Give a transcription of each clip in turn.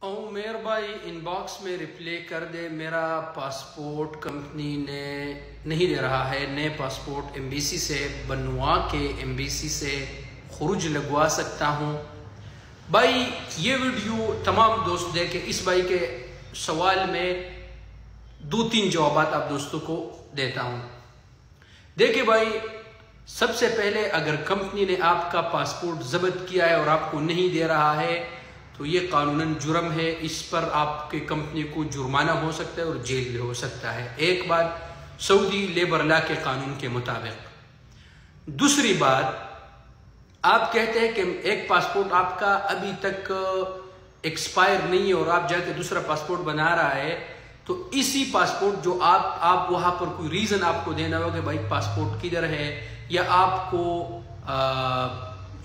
عمیر بھائی in box میں reply کر دے، میرا پاسپورٹ کمپنی نے نہیں دے رہا ہے، نئے پاسپورٹ ایمبیسی سے بنوا کے ایمبیسی سے خروج لگوا سکتا ہوں؟ بھائی یہ ویڈیو تمام دوست دیکھیں، اس بھائی کے سوال میں 2-3 جوابات آپ دوستوں کو دیتا ہوں۔ دیکھیں بھائی، سب سے پہلے اگر کمپنی نے آپ کا پاسپورٹ ضبط کیا ہے اور آپ کو نہیں دے رہا ہے تو یہ قانوناً جرم ہے، اس پر آپ کے کمپنی کو جرمانہ ہو سکتا ہے اور جیل بھی ہو سکتا ہے۔ ایک بات سعودی لیبر لا کے قانون کے مطابق۔ دوسری بات، آپ کہتے ہیں کہ ایک پاسپورٹ آپ کا ابھی تک ایکسپائر نہیں ہے اور آپ جا کے دوسرا پاسپورٹ بنا رہا ہے، تو اسی پاسپورٹ جو آپ وہاں پر کوئی ریزن آپ کو دینا ہوگا کہ بھائی پاسپورٹ کدھر ہے، یا آپ کو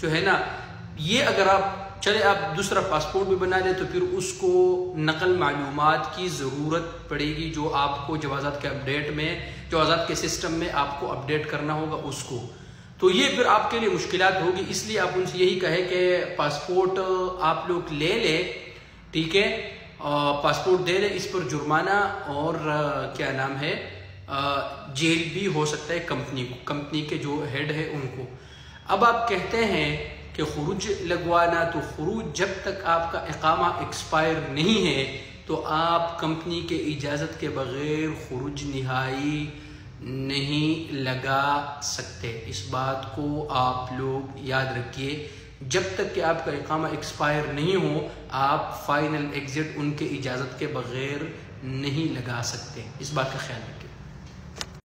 جو ہے نا، یہ اگر آپ دوسرا پاسپورٹ بھی بنا دیں تو پھر اس کو نقل معلومات کی ضرورت پڑے گی، جو آپ کو جوازات کے اپڈیٹ میں، جوازات کے سسٹم میں آپ کو اپڈیٹ کرنا ہوگا اس کو، تو یہ پھر آپ کے لیے مشکلات ہوگی۔ اس لیے آپ ان سے یہی کہیں کہ پاسپورٹ آپ لوگ لے لیں، ٹھیک ہے، پاسپورٹ دے لیں، اس پر جرمانہ اور کیا نام ہے، جیل بھی ہو سکتا ہے کمپنی کے جو ہیڈ ہے ان کو۔ اب آپ کہتے ہیں کہ خروج لگوانا، تو خروج جب تک آپ کا اقامہ ایکسپائر نہیں ہے تو آپ کمپنی کے اجازت کے بغیر خروج نہائی نہیں لگا سکتے۔ اس بات کو آپ لوگ یاد رکھیے، جب تک کہ آپ کا اقامہ ایکسپائر نہیں ہو آپ فائنل ایگزٹ ان کے اجازت کے بغیر نہیں لگا سکتے، اس بات کا خیال رکھیے۔